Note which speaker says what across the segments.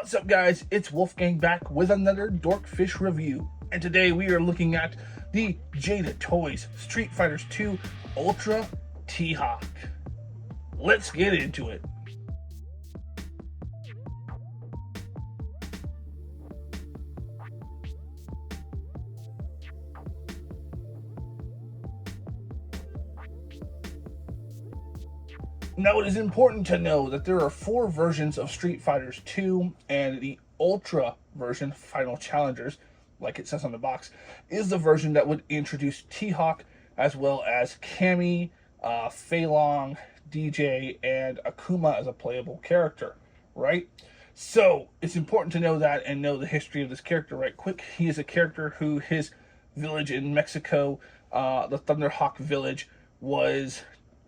Speaker 1: What's up, guys? It's Wolfgang back with another Dorkfish review, and today we are looking at the Jada Toys Street Fighter 2 Ultra T-Hawk. Let's get into it. Now, it is important to know that there are 4 versions of Street Fighters 2, and the Ultra version, Final Challengers, like it says on the box, is the version that would introduce T-Hawk, as well as Cammy, Fei Long, DJ, and Akuma as a playable character, right? So, it's important to know that and know the history of this character right quick. He is a character who, his village in Mexico, the Thunderhawk village, was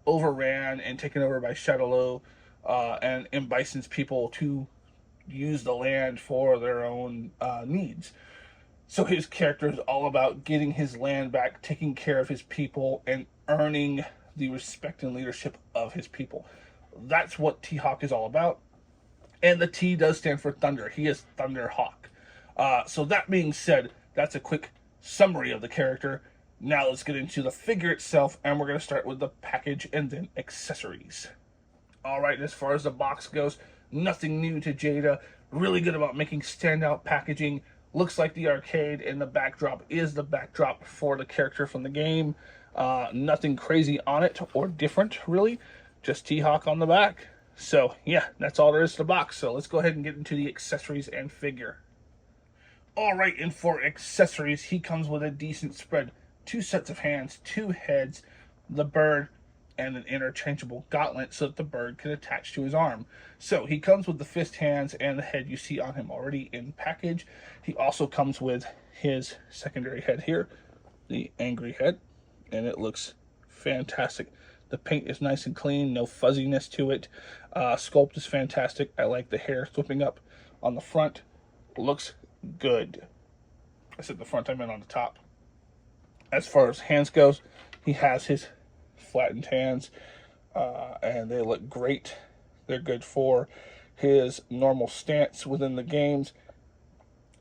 Speaker 1: overran and taken over by Shadowlo and M. Bison's people to use the land for their own needs. So his character is all about getting his land back, taking care of his people, and earning the respect and leadership of his people. That's what T-Hawk is all about. And the T does stand for Thunder. He is Thunderhawk. So that being said, that's a quick summary of the character. Now let's get into the figure itself, and we're going to start with the package and then accessories. Alright, as far as the box goes, nothing new to Jada. Really good about making standout packaging. Looks like the arcade, and the backdrop is the backdrop for the character from the game. Nothing crazy on it or different, really. Just T-Hawk on the back. So, yeah, that's all there is to the box. So let's go ahead and get into the accessories and figure. Alright, and for accessories, he comes with a decent spread. 2 sets of hands, 2 heads, the bird, and an interchangeable gauntlet so that the bird can attach to his arm. So he comes with the fist hands and the head you see on him already in package. He also comes with his secondary head here, the angry head, and it looks fantastic. The paint is nice and clean, no fuzziness to it. Sculpt is fantastic. I like the hair whipping up on the front. Looks good. I said the front, I meant on the top. As far as hands goes, he has his flattened hands, and they look great. They're good for his normal stance within the games,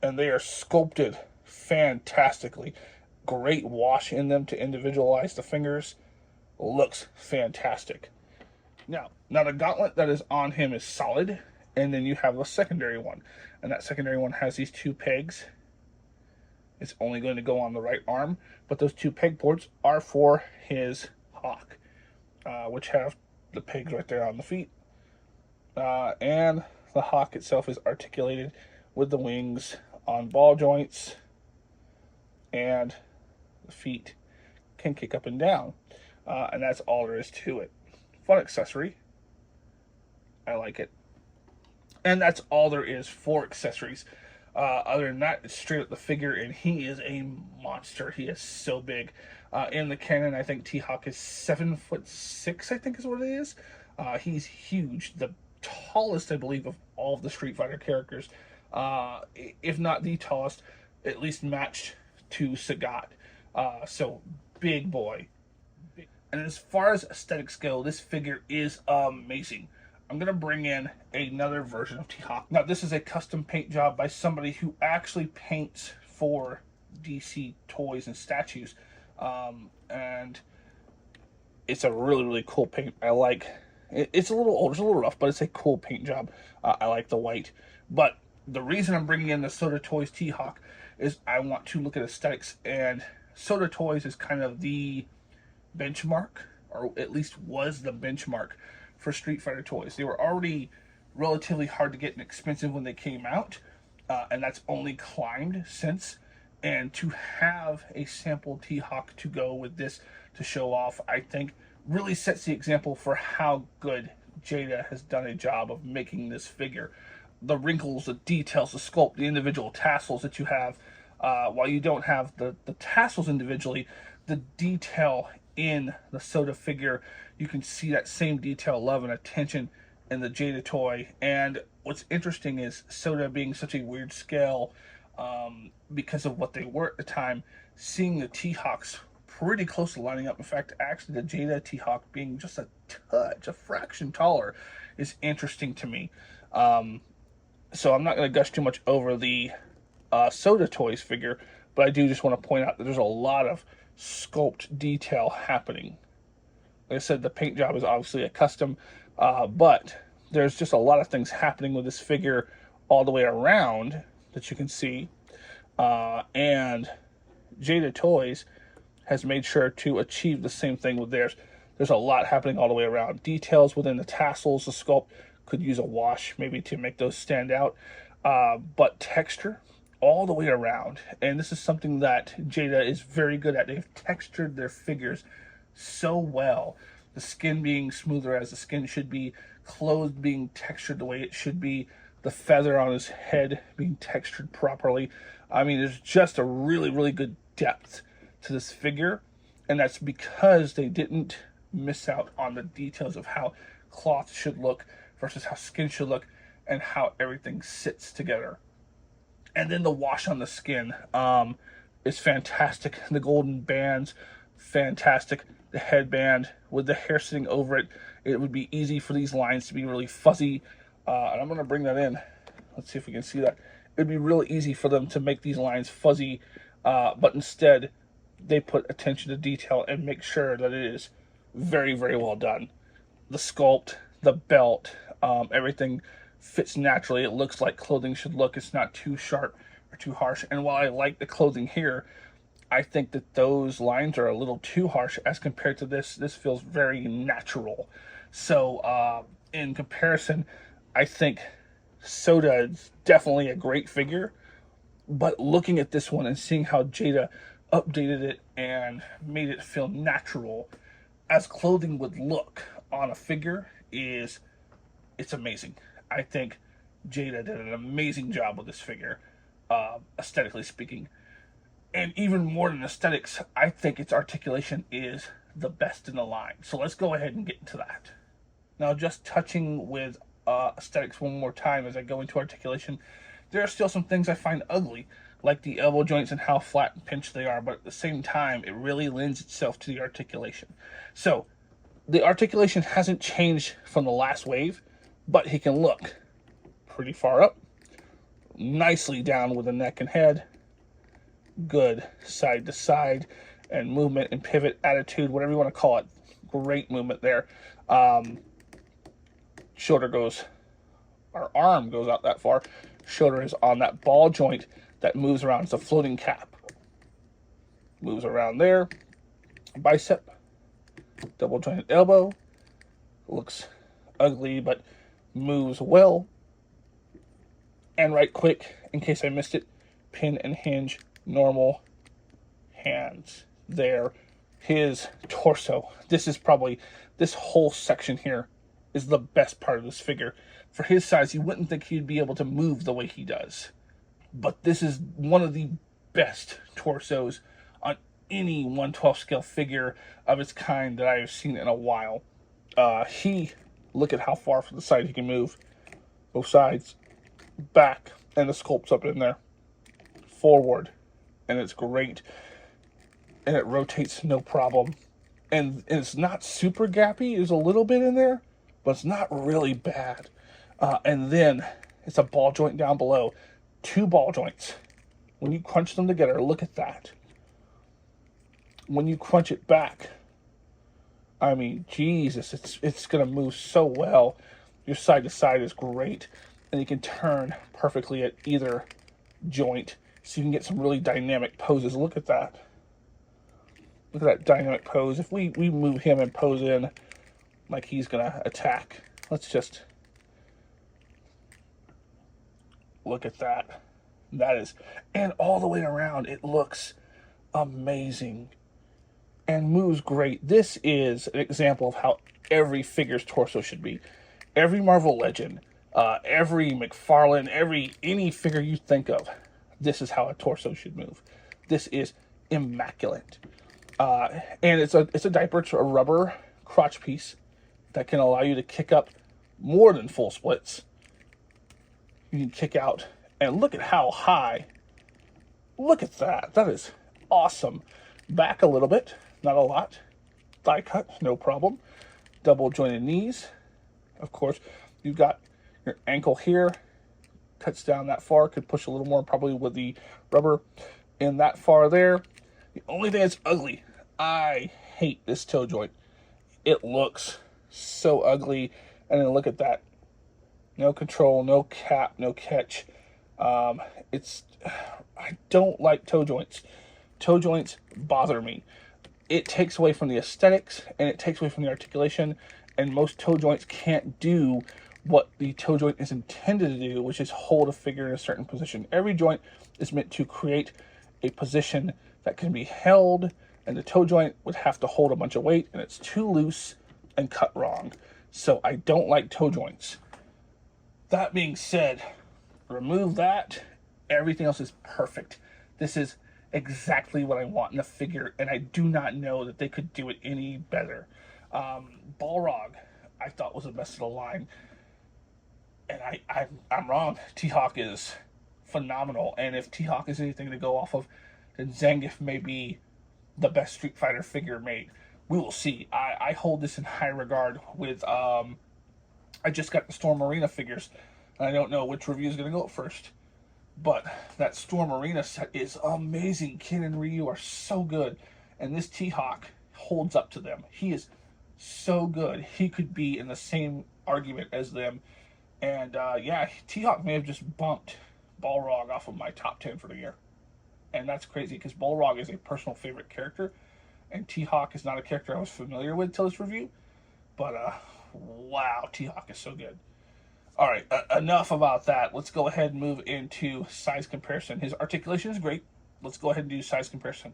Speaker 1: and they are sculpted fantastically. Great wash in them to individualize the fingers. Looks fantastic. Now the gauntlet that is on him is solid, and then you have a secondary one, and that secondary one has these 2 pegs. It's only going to go on the right arm, but those 2 pegboards are for his hawk, which have the pegs right there on the feet. And the hawk itself is articulated with the wings on ball joints, and the feet can kick up and down. And that's all there is to it. Fun accessory. I like it. And that's all there is for accessories. Other than that, it's straight up the figure, and he is a monster. He is so big. In the canon, I think T-Hawk is 7'6", I think is what it is. He's huge. The tallest, I believe, of all of the Street Fighter characters. If not the tallest, at least matched to Sagat. So, big boy. And as far as aesthetics go, this figure is amazing. I'm going to bring in another version of T-Hawk. Now, this is a custom paint job by somebody who actually paints for DC toys and statues. And it's a really, really cool paint. I like it. It's a little old, it's a little rough, but it's a cool paint job. I like the white. But the reason I'm bringing in the Soda Toys T-Hawk is I want to look at aesthetics, and Soda Toys is kind of the benchmark, or at least was the benchmark for Street Fighter toys. They were already relatively hard to get and expensive when they came out, and that's only climbed since. And to have a sample T-Hawk to go with this to show off, I think really sets the example for how good Jada has done a job of making this figure. The wrinkles, the details, the sculpt, the individual tassels that you have, while you don't have the tassels individually, the detail in the Soda figure, you can see that same detail, love, and attention in the Jada toy. And what's interesting is Soda being such a weird scale, because of what they were at the time, seeing the T-Hawks pretty close to lining up. In fact, actually the Jada T-Hawk being just a touch, a fraction taller, is interesting to me. So I'm not going to gush too much over the Soda Toys figure, but I do just want to point out that there's a lot of sculpt detail happening. Like I said, the paint job is obviously a custom, but there's just a lot of things happening with this figure all the way around that you can see. And Jada Toys has made sure to achieve the same thing with theirs. There's a lot happening all the way around. Details within the tassels, the sculpt could use a wash maybe to make those stand out. But texture all the way around. And this is something that Jada is very good at. They've textured their figures so well. The skin being smoother as the skin should be, clothes being textured the way it should be, the feather on his head being textured properly. I mean, there's just a really, really good depth to this figure, and that's because they didn't miss out on the details of how cloth should look versus how skin should look and how everything sits together. And then the wash on the skin is fantastic. The golden bands, fantastic. The headband with the hair sitting over it, it would be easy for these lines to be really fuzzy. And I'm going to bring that in. Let's see if we can see that. It'd be really easy for them to make these lines fuzzy, but instead they put attention to detail and make sure that it is very, very well done. The sculpt, the belt, everything fits naturally. It looks like clothing should look. It's not too sharp or too harsh. And while I like the clothing here, I think that those lines are a little too harsh as compared to this. This feels very natural. So in comparison, I think Soda is definitely a great figure. But looking at this one and seeing how Jada updated it and made it feel natural as clothing would look on a figure it's amazing. I think Jada did an amazing job with this figure, aesthetically speaking. And even more than aesthetics, I think its articulation is the best in the line. So let's go ahead and get into that. Now, just touching with aesthetics one more time as I go into articulation, there are still some things I find ugly, like the elbow joints and how flat and pinched they are, but at the same time, it really lends itself to the articulation. So, the articulation hasn't changed from the last wave, but he can look pretty far up, nicely down with the neck and head, good side to side, and movement and pivot attitude, whatever you want to call it. Great movement there. Shoulder goes, our arm goes out that far. Shoulder is on that ball joint that moves around. It's a floating cap. Moves around there. Bicep. Double jointed elbow. Looks ugly, but moves well. And right quick, in case I missed it, pin and hinge, normal hands there. His torso. This is probably, this whole section here is the best part of this figure. For his size, you wouldn't think he'd be able to move the way he does. But this is one of the best torsos on any 1/12 scale figure of its kind that I have seen in a while. Look at how far from the side he can move. Both sides, back, and the sculpt's up in there. Forward, and it's great. And it rotates no problem. And it's not super gappy. There's a little bit in there, but it's not really bad. And then it's a ball joint down below. 2 ball joints. When you crunch them together, look at that. When you crunch it back, I mean, Jesus, it's going to move so well. Your side to side is great. And you can turn perfectly at either joint. So you can get some really dynamic poses. Look at that. Look at that dynamic pose. If we move him and pose in like he's going to attack. Let's just look at that. That is, and all the way around, it looks amazing and moves great. This is an example of how every figure's torso should be. Every Marvel Legend, every McFarlane, any figure you think of, this is how a torso should move. This is immaculate. And it's a diaper, it's a rubber crotch piece that can allow you to kick up more than full splits. You can kick out, and look at how high. Look at that. That is awesome. Back a little bit, not a lot. Thigh cut, no problem. Double jointed knees. Of course, you've got your ankle here. cuts down that far. Could push a little more probably with the rubber in that far there. The only thing that's ugly, I hate this toe joint. It looks so ugly. And then look at that. No control, no cap, no catch. I don't like toe joints. Toe joints bother me. It takes away from the aesthetics and it takes away from the articulation. And most toe joints can't do what the toe joint is intended to do, which is hold a figure in a certain position. Every joint is meant to create a position that can be held, and the toe joint would have to hold a bunch of weight, and it's too loose and cut wrong. So I don't like toe joints. That being said, remove that, everything else is perfect. This is exactly what I want in a figure, and I do not know that they could do it any better. Balrog, I thought was the best of the line. And I'm wrong. T-Hawk is phenomenal. And if T-Hawk is anything to go off of, then Zangief may be the best Street Fighter figure made. We will see. I hold this in high regard with, I just got the Storm Arena figures. And I don't know which review is going to go up first. But that Storm Arena set is amazing. Ken and Ryu are so good. And this T-Hawk holds up to them. He is so good. He could be in the same argument as them. And yeah, T-Hawk may have just bumped Balrog off of my top 10 for the year. And that's crazy because Balrog is a personal favorite character. And T-Hawk is not a character I was familiar with till this review. But wow, T-Hawk is so good. All right, enough about that. Let's go ahead and move into size comparison. His articulation is great. Let's go ahead and do size comparison.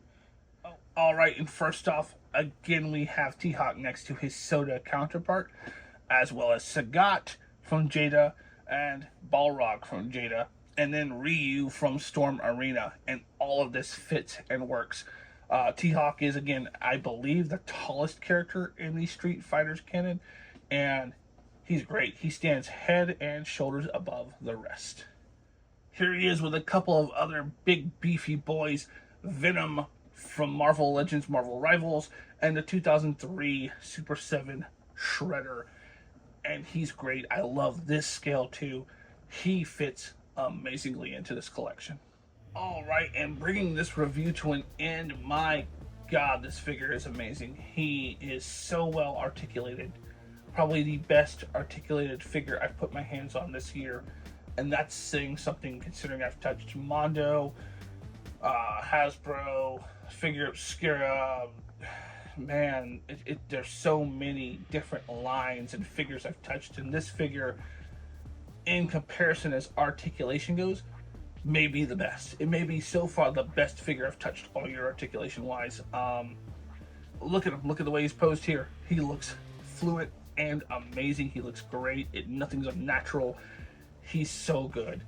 Speaker 1: All right, and first off, again, we have T-Hawk next to his Soda counterpart, as well as Sagat from Jada and Balrog from Jada, and then Ryu from Storm Arena, and all of this fits and works. T-Hawk is, again, I believe, the tallest character in the Street Fighters canon, and he's great. He stands head and shoulders above the rest. Here he is with a couple of other big beefy boys, Venom from Marvel Legends, Marvel Rivals, and the 2003 Super 7 Shredder. And he's great. I love this scale too. He fits amazingly into this collection. All right, and bringing this review to an end, my God, this figure is amazing. He is so well articulated. Probably the best articulated figure I've put my hands on this year. And that's saying something considering I've touched Mondo, Hasbro, Figure Obscura. Man, there's so many different lines and figures I've touched, and this figure, in comparison as articulation goes, may be the best. It may be so far the best figure I've touched all year articulation wise. Look at him. Look at the way he's posed here. He looks fluent and amazing. He looks great. Nothing's unnatural. He's so good.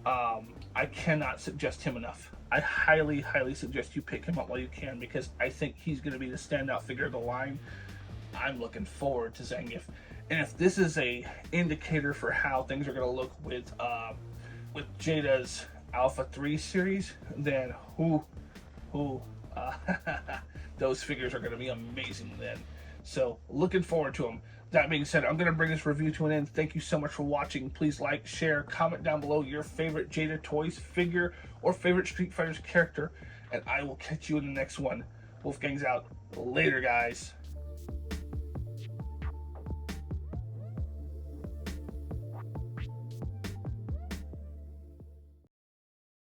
Speaker 1: I cannot suggest him enough. I highly, highly suggest you pick him up while you can, because I think he's going to be the standout figure of the line. I'm looking forward to Zangief. And if this is a indicator for how things are going to look with Jada's Alpha 3 series, then those figures are going to be amazing then. So looking forward to them. That being said, I'm going to bring this review to an end. Thank you so much for watching. Please like, share, comment down below your favorite Jada Toys figure or favorite Street Fighters character, and I will catch you in the next one. Wolfgang's out. Later, guys.